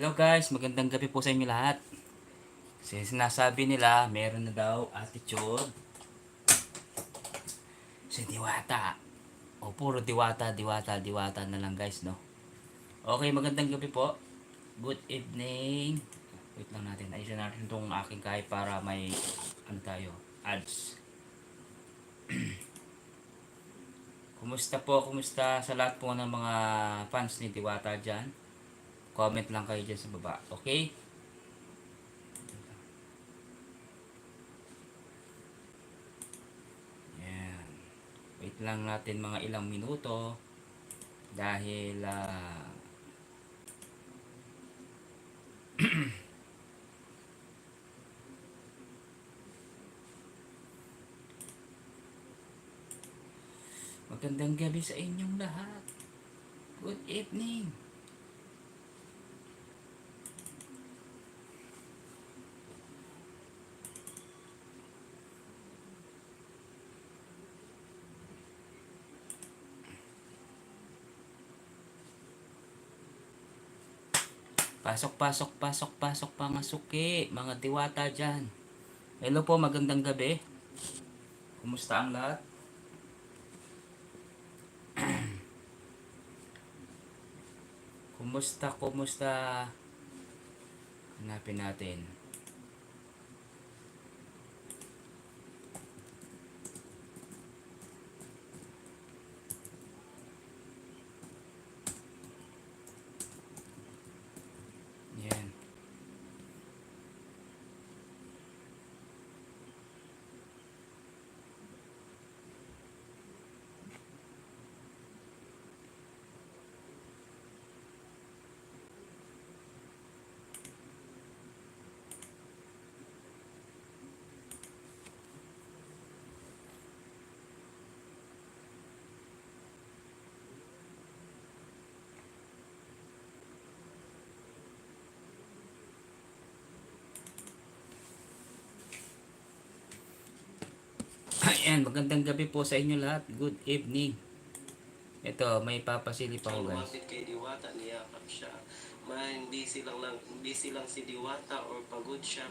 Hello guys, magandang gabi po sa inyo lahat. Kasi sinasabi nila, meron na daw attitude si Diwata. O puro Diwata, Diwata, Diwata na lang guys, no? Okay, magandang gabi po. Good evening. Wait lang natin, ayusin natin itong aking kahit para may, ano tayo, ads. Kumusta po, kumusta sa lahat po ng mga fans ni Diwata dyan? Comment lang kayo dyan sa baba, okay? Yan. Wait lang natin mga ilang minuto dahil magandang gabi sa inyong lahat. Good evening. Pasok, pasok, pasok, pasok mga suki, mga Diwata dyan. Hello po, magandang gabi. Kumusta ang lahat? Kumusta, kumusta? Hanapin natin. Yan. Ayan, magandang gabi po sa inyo lahat. Good evening. Ito, may papasilip ako guys. Lumapit kay Diwata, niyakap siya. Busy lang si Diwata or pagod siya.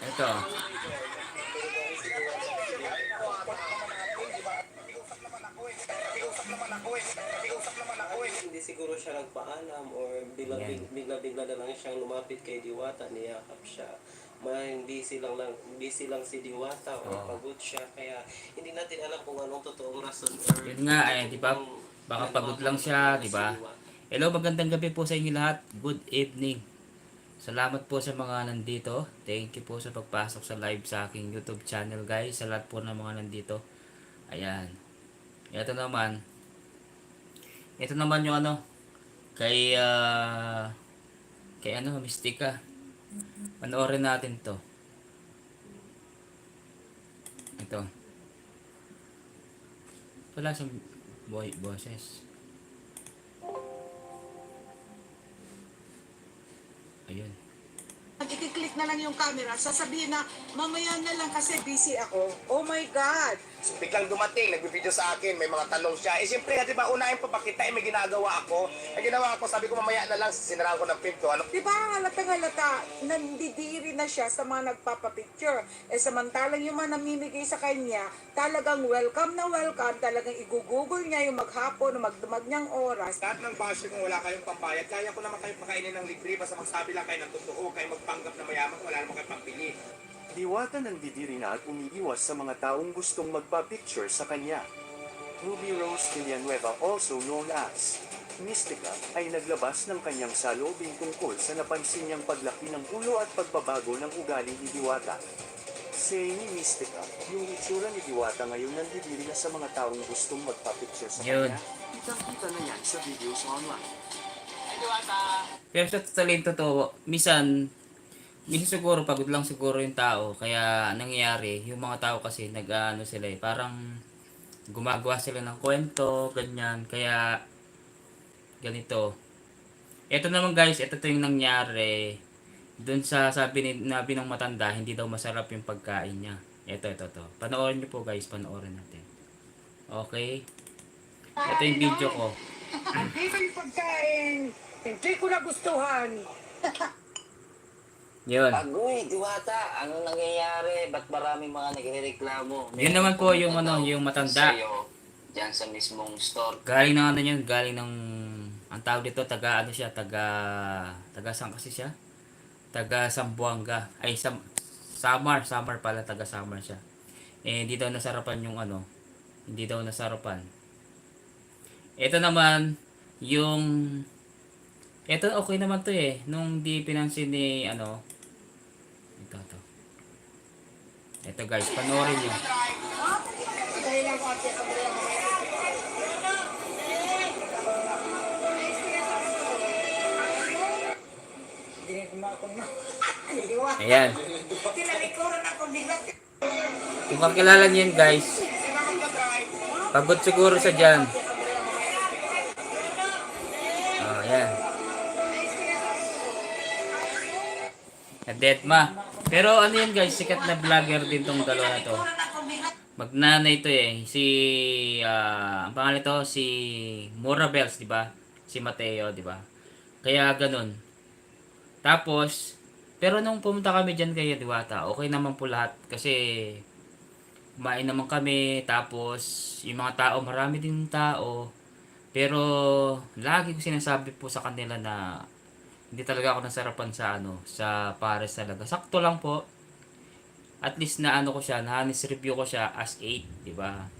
Ito. Hindi siguro siya nagpaalam or Yan. bigla-bigla na lang siyang lumapit kay Diwata, niyakap siya. Busy lang si Diwata or pagod siya. Kaya hindi natin alam kung anong totoong rason or Yun nga, di ba? Baka pagod lang siya, di ba? Hello, magandang gabi po sa inyo lahat. Good evening. Salamat po sa mga nandito. Thank you po sa pagpasok sa live sa aking YouTube channel guys. Sa lahat po ng mga nandito. Ayan. Ito naman. Ito naman yung ano. Kay ano, Mystica. Panoorin natin to. Ito. Wala sa boses. Ayun. Pag i-click na lang yung camera, sasabihin na, mamaya na lang kasi busy ako. Oh my God! So, biglang dumating, nagbibideo sa akin, may mga tanong siya. Eh, siyempre, di ba, unahin pa pakita, may ginagawa ako. Ang ginawa ko, sabi ko, mamaya na lang, sinaraan ko ng pinto. Ano? Di ba halata, nandidiri na siya sa mga nagpapapicture. Eh, samantalang yung mga namimigay sa kanya, talagang welcome na welcome, talagang igugugol niya yung maghapon, magdumag niyang oras. Lahat ng basyo kung wala kayong pambayad, kaya ko naman kayo pakainin ng libre, basta magsabi lang kayo ng totoo, kayo magpanggap na mayaman, wala naman kayo pambili. Diwata nagdidiri na at umiiwas sa mga taong gustong magpa-picture sa kanya. Ruby Rose Villanueva, also known as Mystica, ay naglabas ng kanyang saloobin tungkol sa napansin niyang paglaki ng ulo at pagbabago ng ugali ni Diwata. Say ni Mystica, yung itsura ni Diwata ngayon nandidiri na sa mga taong gustong magpa-picture sa Yun. kanya. Kitang-kita na yan sa videos online. Pero sa totally totoo, minsan siguro pagod lang siguro yung tao. Kaya nangyayari, yung mga tao kasi nag-ano sila parang gumagawa sila ng kwento, ganyan. Kaya ganito. Ito naman guys, ito yung nangyari. Doon sa nabi ng matanda, hindi daw masarap yung pagkain niya. Ito. Panoorin niyo po guys, panoorin natin. Okay? Ito yung video ko. Dito yung pagkain, Hindi ko nagustuhan. Yun. Agoy, Diwata, ano nangyayari? Ba't maraming mga nagrereklamo? Yun naman po yung ano, yung matanda. Sa'yo, dyan sa mismong store. Galing ng ano yun, galing ng, ang tawag dito, taga ano siya, taga saan kasi siya? Taga Zamboanga. Ay, Samar pala, taga Samar siya. Eh, hindi daw nasarapan yung ano, hindi daw nasarapan. Ito naman, yung, ito okay naman to eh, nung di pinansin ni, ano, ito. Ito guys, panoorin nyo. Ayan. Kung kakilala niyo yun guys, pagod siguro siya dyan. Oh, ayan. Deadma. Pero ano yun guys, sikat na vlogger din tong dalawa na to. Magnanay ito eh. Si, ang pangalan ito, si Morabels, di ba? Si Mateo, di ba? Kaya ganun. Tapos, pero nung pumunta kami dyan kay Diwata, okay naman po lahat. Kasi, kumain naman kami. Tapos, yung mga tao, marami din tao. Pero, lagi ko sinasabi po sa kanila na hindi talaga ako nasarapan sa ano, sa pares talaga. Sakto lang po. At least na ano ko siya, na honest review ko siya as 8, di ba?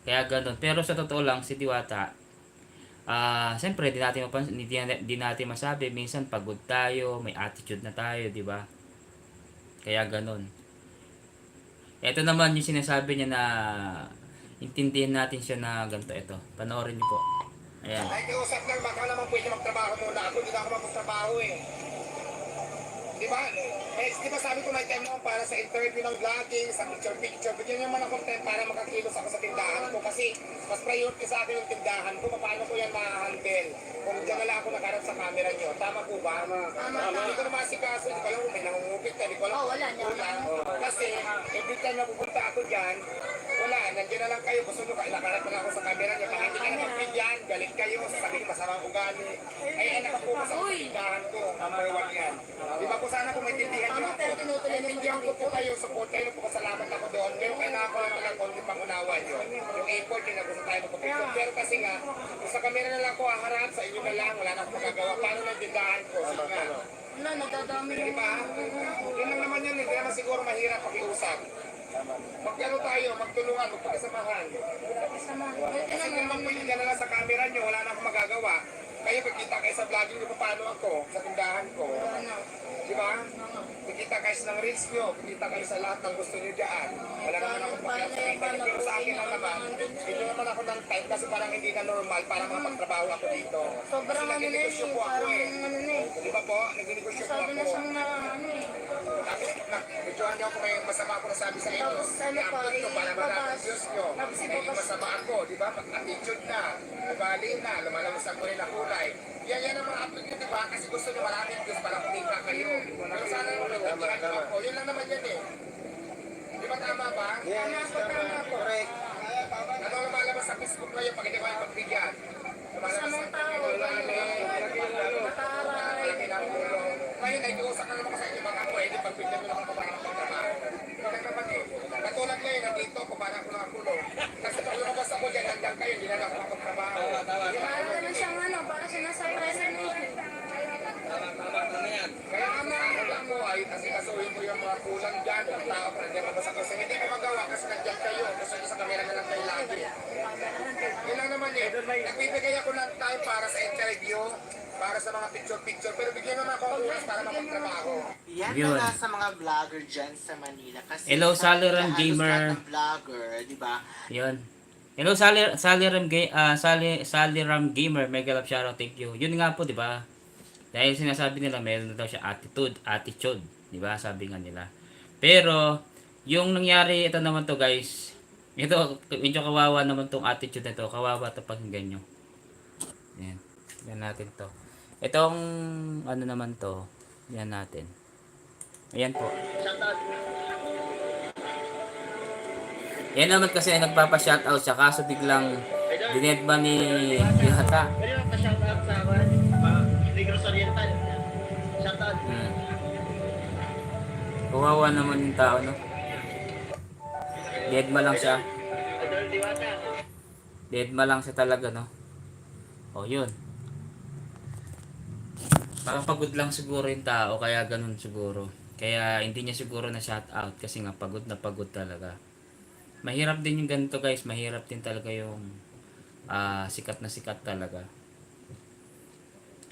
Kaya ganun. Pero sa totoo lang, si Diwata, siyempre, di natin masabi. Minsan, pagod tayo, may attitude na tayo, di ba? Kaya ganun. Ito naman yung sinasabi niya na intindihin natin siya na ganito. Ito, panoorin niyo po. Ayan. Ay, kiusap lang, baka naman pwede magtrabaho muna ako. Hindi na ako magtrabaho eh. Di ba? Eh, di ba sabi ko may time naman para sa interview ng vlogging, sa picture. Bigyan naman ako time para makakilos ako sa tindahan ko. Kasi mas priority sa akin yung tindahan ko. Paano ko yan ma-handle? Kung dyan na lang ako nagharap sa camera nyo. Tama po ba? Tama. Hindi ko naman asikaso. Hindi ko alam kung may nangungupit ka. Hindi ko alam. Wala. Kasi every time na pupunta ako dyan, wala. Nandiyan na lang kayo. Gusto nyo nakaharap na ako sa camera nyo. Baka hindi ka na magbigyan. Galit kayo. Sasabihin masamang ugali. Ay, nakapokus ako sa tindahan ko. Number 1 yan. Di ba po sana kung may tindihan nyo ako? Tindihan ko po kayo. Support kayo po. Salamat ako doon. Pero kailangan ko lang pala konti pangunawa nyo. Yung effort yung gusto tayo magpapicture. Pero kasi nga, kung sa camera na lang ako haharap, sa inyo na lang, wala na akong magagawa. Paano na tindahan ko? Sige nga. Wala, nadadami Di ba? Yun lang naman yun. Hindi naman siguro mahirap pakiusap. Magkano tayo, magtulungan, magpakasamahan. Kasi kung magpili ka na lang sa camera nyo, wala na akong magagawa. Kayo, pagkita kayo sa vlogging nyo, paano ako sa tindahan ko. Di ba? Pagkita kayo ng reels nyo, pagkita kayo sa lahat ng gusto nyo dyan. Wala naman akong pakikita. Pero sa akin lang naman, hindi naman ako ng time kasi parang hindi na normal para makapagtrabaho ako dito. Sobrang Kasi nagninegosyo po ako eh. Di ba po? Nagninegosyo po ako. Medyohan niyo ako may masama ako nasabi sa inyo. I-upload ko para maraming views nyo. Naging masama ako, di ba? Attitude na, ugali na, lumalabas ako rin na kulay. Yan ang mga upload nyo, di ba? Kasi gusto nyo maraming views para kumita kayo. Pero sana nung nagtihan nyo ako, yun lang naman yan eh. Di ba tama ba? Tama po. Correct. Ano lumalabas sa Facebook ngayon pag hindi ko yung pagbigyan? Lumalabas sa Facebook malaki ng tulong. Ngayon, nag-iusap na naman ko sa inyo mga ako, hindi pagbigyan nyo lang ako para magtrabaho. Kaya naman eh, katulad ngayon, nandito ko para ako nakakulong. Kasi pag lumabas ako dyan, hanggang kayo, hindi na ako magtrabaho. Para naman siyang ano, para sinasurpresa niya. Kaya ang mga lang mo ay kasi kasuhin mo yung mga kulang dyan, yung tao pa nandiyan labas ako. Hindi ko magawa kasi nandiyan kayo. Gusto nyo sa kamera na lang kayo lagi. Yun lang naman eh. Nagbibigay ako ng time para sa interview, para sa mga picture-picture. Pero bigyan naman ako ng oras para magtrabaho. Yan Yun. na nga sa mga vlogger dyan sa Manila. Kasi Hello, Saliran halos Gamer. lahat ng vlogger, di ba? Yun. Hello, Saliram Gamer. Mega love shoutout, thank you. Yun nga po, di ba? Dahil sinasabi nila, meron na daw siya attitude. Di ba? Sabi nga nila. Pero, yung nangyari, ito naman to guys. Ito, medyo kawawa naman tong attitude na to. Kawawa to pakinggan nyo. Yan. Yan natin to. Itong, ano naman to. Yan natin. Ayan po. Yan naman kasi nagpapa-shoutout siya kaso biglang dinedma ni Hata. Oriental. Shoutout. Kawawa naman yung tao, no? Deadma lang siya. Adol Diwata. Deadma lang siya talaga, no? O, yun. Parang pagod lang siguro yung tao, kaya ganun siguro. Kaya hindi niya siguro na shout out kasi nga pagod na pagod talaga. Mahirap din yung ganito guys, mahirap din talaga yung sikat na sikat talaga.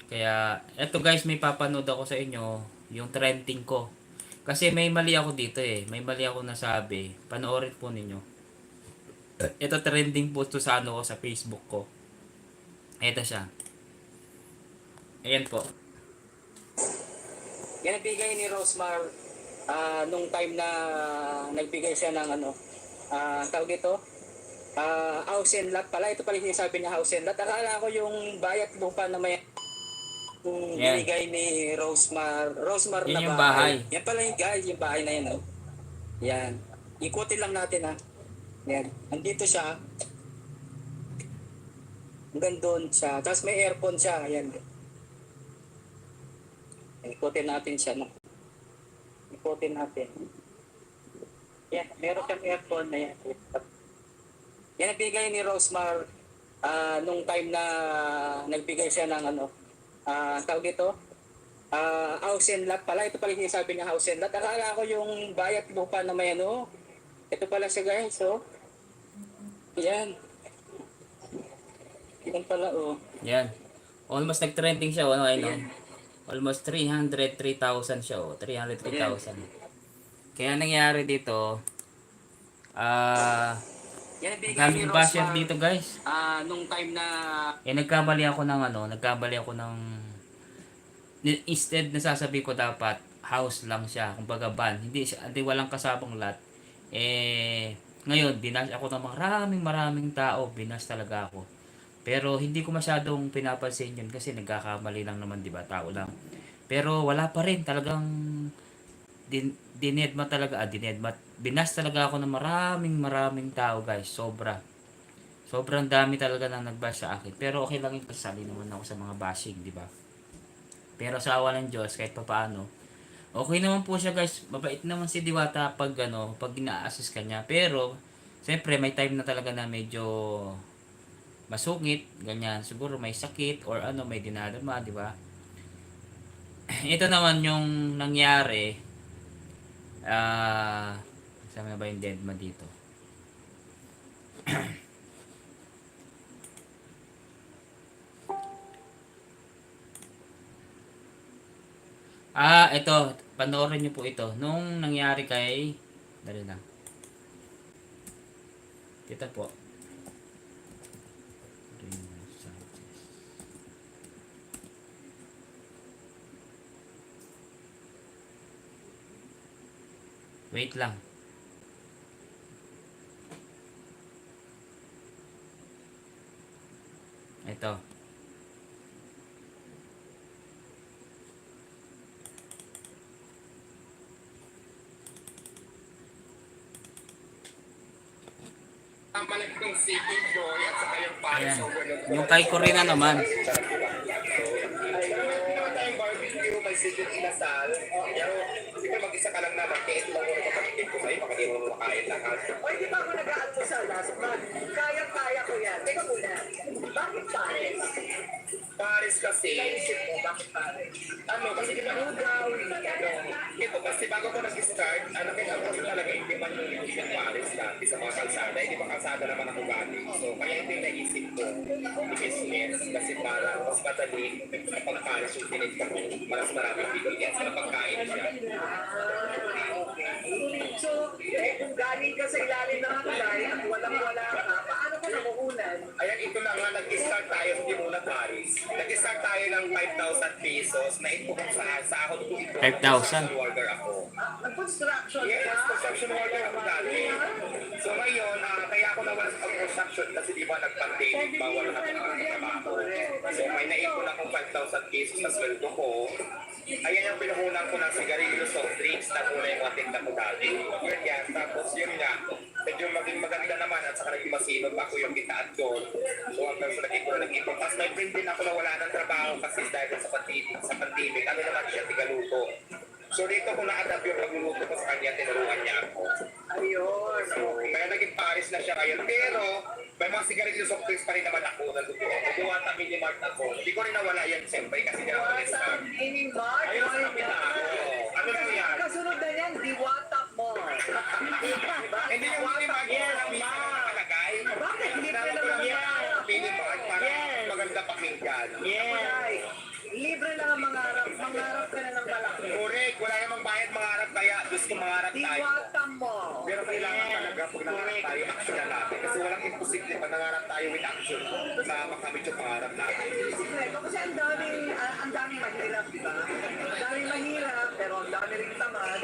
Kaya eto guys, may papanood ako sa inyo yung trending ko. Kasi may mali ako dito eh, may mali ako nasabi. Panoorin po ninyo. Ito trending po to sa ano ko sa Facebook ko. Ito siya. Ayan po. Yan nagbigay ni Rosmar nung time na nagbigay siya ng ano, tawag dito, house and lot pala. Ito pala yung sinasabi niya, house and lot. Akala ko yung bayat lupa na may binigay ni Rosmar Yun na yung bahay. bahay. Yan pala yung guys, yung bahay na yan. Oh. Yan. Ikutin lang natin ha. Yan. Andito siya. Hanggang doon siya. Tapos may aircon siya. Ayan. Ikutin natin siya. No? Ikutin natin. Yan. Meron siyang aircon na yan. Yan nagbigay ni Rosmar nung time na nagbigay siya ng ano, tawag dito, house and lot pala. Ito pala yung sabi niya, house and lot. Akala ko yung bayat lupa na may ano. Ito pala siya guys, oh. Yan. Yan pala, oh. Yan. Almost nag-trending siya, ano, I know. Almost 303,000 siya, oh. 303,000. Kaya nangyari dito, daming basher dito guys. Nung time na nagkamali ako ng instead na sasabi ko dapat house lang siya, kumbaga van. Hindi walang kasabang lot. Ngayon binas ako ng maraming tao, binas talaga ako. Pero hindi ko masyadong pinapansin yun kasi nagkakamali lang naman, 'di ba? Tao lang. Pero wala pa rin talagang binas talaga ako ng maraming tao guys, sobrang dami talaga nang nagbash sa akin, pero okay lang yung kasali naman ako sa mga bashing, di ba? Pero sa awa ng Diyos, kahit papaano okay naman po siya guys, mabait naman si Diwata pag ina-assist kanya, pero siyempre may time na talaga na medyo masungit, ganyan, siguro may sakit or may dinadama, di ba? Ito naman yung nangyari. Saan na ba yung deadma dito? Ito, panoorin niyo po ito. Nung nangyari kay, dali lang. Kita po. Wait lang. Ito. Ang malaking City Joy at saka yung Paris Ayan. Overload. Yung kay Corina naman. Naman tayong barbecue, may City Inasal. Pero siguro mag-isa ka lang na mag-tiit lang yung kapatid ko sa'yo, baka di mo makain lahat. Oy, di ba ako nag-aalmusal last month? Kaya ko yan. Teka muna. Bakit Paris? Paris kasi, Naisip mo, bakit Paris? kasi di ba ito kasi bago ko nag-start, nakita ko talaga hindi man yung Paris dati sa mga kalsada, hindi ba kalsada naman ako galing. So, kaya ito yung naisip ko, business, kasi para mas madali, kapag Paris yung tinita ko, mas maraming people gets na pagkain siya. So, kung galing ka sa ilalim ng tulay at walang-wala ka, paano ka nakukunan? Ayan, ito na nga, nag-start tayo, hindi muna Paris. Nag-start tayo ng 5,000 pesos, na ito kung sa sahod ko ito. 5,000? Worker ako. Nag-construction Yes, ka? construction worker ako dati. So ngayon, kaya ako naman sa construction kasi di ba nag-pandemic, bawal na trabaho. So may naipon akong 5,000 pesos sa sweldo ko. Ayan yung pinuhunan ko ng sigarilyo, soft drinks, na muna yung ating ko dati. Yan, tapos yun nga. medyo maging maganda naman at saka naging masinod ako yung kitaan doon. So hanggang sa nag-ipon. Tapos may friend din ako na wala ng trabaho kasi dahil sa pandemic, ano naman siya, tigaluto. So dito ko na-adapt yung pagluluto ko sa kanya, tinulungan niya ako. Ayun. So, kaya naging Paris na siya ngayon. Pero, may mga sigarilyo soft drinks pa rin naman ako. Nagbubuha sa mini mart ako. Hindi ko rin nawala yan, siyempre, kasi hindi ako nag-start. Mini-mart. Ayun sa kapita ako. Ano lang yan? Kasunod na yan, Diwata Mall. Hindi yung mini mart yan, ang bisa na nakalagay. Bakit? Libre Tawag ko lang lang yan. yan, mini mart, para maganda pakinggan. Ay, libre lang ang mangarap. Mangarap ka na ng malaki. Correct, wala namang bayad mangarap kaya gusto mangarap tayo. Diwata Mall. Pero kailangan talaga pag nangarap tayo, action na natin. Kasi walang imposible pag nangarap tayo with action sa makamit yung pangarap natin. Sikreto kasi ang daming mahirap, di ba? Ang daming mahirap, pero ang dami rin tamad.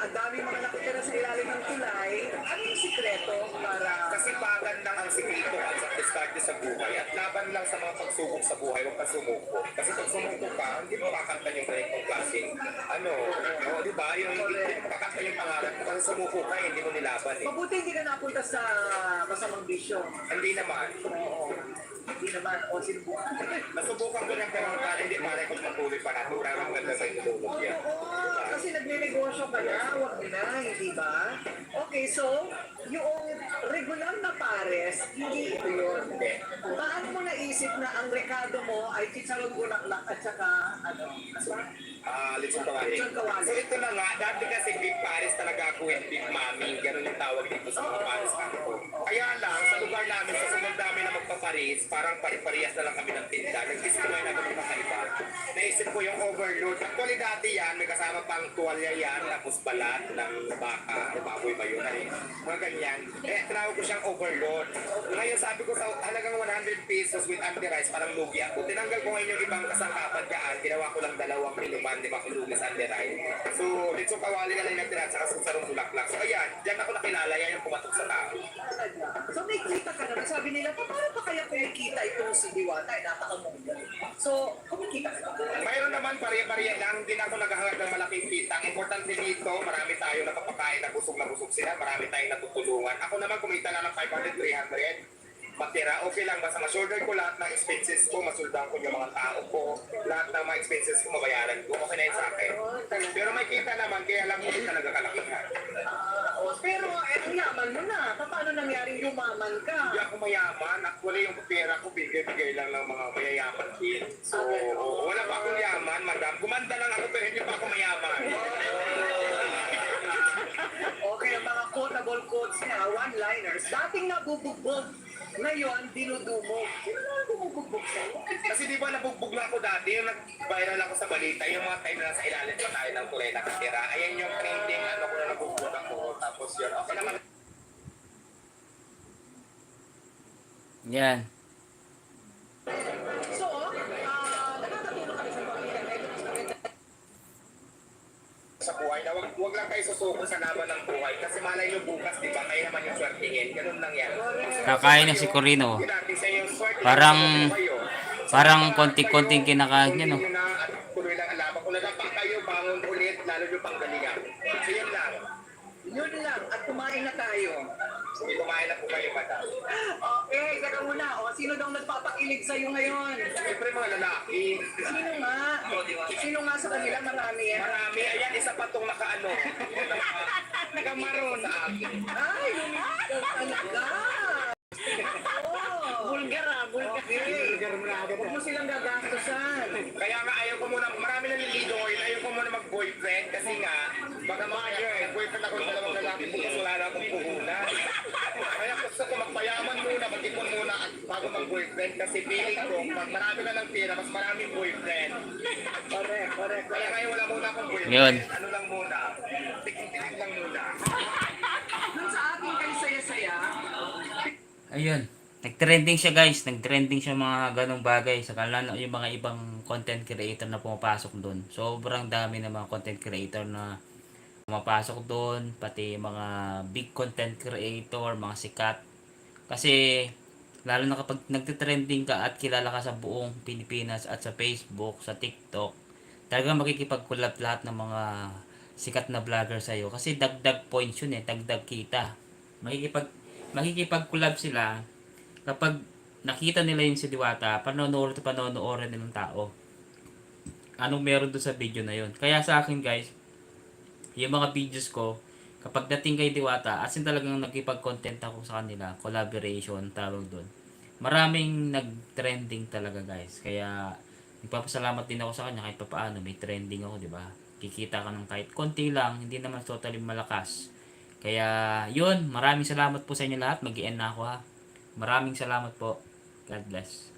Ang daming mga nakitira sa ilalim ng tulay. Ano yung sikreto para... Kasi pagan lang ang sikreto at sa diskarte sa buhay at laban lang sa mga pagsubok sa buhay, huwag ka sumuko. Kasi pag sumuko ka, hindi mo makakanta yung ganitong klaseng di ba? Yung hindi mo makakanta yung pangarap mo kasi sumuko ka, hindi mo nilaban eh. Mabuti hindi ka napunta sa masamang bisyo. Hindi naman. Oo. Hindi naman. O sinubukan. Nasubukan ko ng pero hindi pare kung matuloy pa natin. Parang ganda sa itulog yan. Oo, kasi nagne-negosyo ka na, huwag na, hindi ba? Okay, so, yung regular na pares, hindi ito yun. Paano mo naisip na ang rekado mo ay chicharon bulaklak at saka, ano ba? Lechon kawali. Lechon kawali. So ito na nga, dati kasi big pares talaga ako with big mami. Ganun yung tawag dito sa mga pares ako. Kaya lang, sa lugar namin, sa sunod namin na magpaparis, parang pari-parehas na lang kami ng tinda. Nag-isip na namin yung kakaiba. Naisip ko yung overload. Actually dati yan, may kasama pang tuwalya yan, tapos balat ng baka, baboy ba yun? Ay, mga ganyan. Tinawag ko siyang overload. Ngayon sabi ko sa halagang 100 pesos with anti-rice, parang lugi ako. Tinanggal ko ngayon yung ibang kasangkapan dyan. Ginawa ko lang 2 kiluman, 5 kilumas anti-rice. So, lechon kawali na lang natira, saka sarong bulaklak. So, ayan, dyan ako nakilala, yan yung pumatok sa tao. So may kita ka naman. Sabi nila, paano pa kaya kumikita itong si Diwata? Ay, napaka-mongol. So, kumikita ka naman. Mayroon naman pare-pare lang, hindi na ako naghahangad ng malaking kita. Ang importante dito, marami tayo nakapakain na busog sila, marami tayong natutulungan. Ako naman kumita na ng 500, 300. Matira, okay lang, basta ma-shoulder ko lahat ng expenses ko, masuldan ko yung mga tao ko, lahat ng mga expenses ko, mabayaran ko, okay na yun sa akin. Pero may kita naman, kaya lang hindi talaga kalakihan. Pero ang yaman mo na. Paano nangyaring yumaman ka? Hindi ako mayaman, actually yung pera ko, bigay-bigay lang ng mga mayayaman din. So, wala pa akong yaman, madam. Gumanda lang ako, pero hindi pa ako mayaman. Okay, ang mga quotable quotes niya, one-liners. Dating nabubugbog, ngayon dinudumog. Sino na bumubugbog sa'yo? Kasi di ba nabugbog na ako dati, yung nag-viral ako sa balita, yung mga time na nasa ilalim pa tayo ng tulay nakatira. Ayan yung trending, ano ko na nabugbog ako. Tapos yun, okay naman. Yan. So, nakakatulong kami sa pamilya. Sa buhay na wag lang kayo susuko sa laban ng buhay kasi malay nyo bukas, di ba? Kayo naman yung swertihin. Ganun lang yan. Kakain na si Corino. Parang konti-konting kinakain niya, no? At tuloy lang ang laban. Kung nagapa kayo, bangon ulit, lalo nyo pang galingan. So yun lang. Yun lang, at kumain na tayo. Sige, kumain na po kayo, madam. Okay, saka muna. O, sino daw nagpapakilig sa'yo ngayon? Siyempre mga lalaki. Sino nga? Sino nga sa kanila? Marami yan. Marami. Ayan, isa pa tong nakaano. Nakamaroon sa akin. Ay, lumitaw talaga. Bulgar bulgar. Huwag mo silang gagastosan. Kaya nga ayaw ko muna, marami naliligo ngayon, ayaw ko muna mag-boyfriend kasi nga, baka mag-boyfriend ako ng 2 lalaki bukas wala na akong puhunan. Kaya gusto ko magpayaman muna, mag-ipon muna bago mag-boyfriend kasi feeling ko, pag marami na ng pera, mas maraming boyfriend. Correct. Kaya ngayon wala muna akong boyfriend. Yun. Ano lang muna, tiking-tiking lang muna. Dun sa ating kay saya-saya, Ayun. Nag-trending siya, guys. Nag-trending siya mga ganong bagay. Saka lalo yung mga ibang content creator na pumapasok doon. Sobrang dami ng mga content creator na pumapasok doon. Pati mga big content creator, mga sikat. Kasi lalo na kapag nagtitrending ka at kilala ka sa buong Pilipinas at sa Facebook, sa TikTok, talagang makikipag-collab lahat ng mga sikat na vlogger sa'yo. Kasi dagdag points yun eh. Dagdag kita. makikipag-collab sila kapag nakita nila yung si Diwata, panonoorin nilang tao. Anong meron doon sa video na yun. Kaya sa akin guys, yung mga videos ko, kapag dating kay Diwata, as in talagang nagkipag-content ako sa kanila, collaboration, tawag doon. Maraming nag-trending talaga guys. Kaya, nagpapasalamat din ako sa kanya kahit papaano, may trending ako, di ba? Kikita ka ng kahit konti lang, hindi naman totally malakas. Kaya, yun, maraming salamat po sa inyo lahat. Mag-i-end na ako ha. Maraming salamat po. God bless.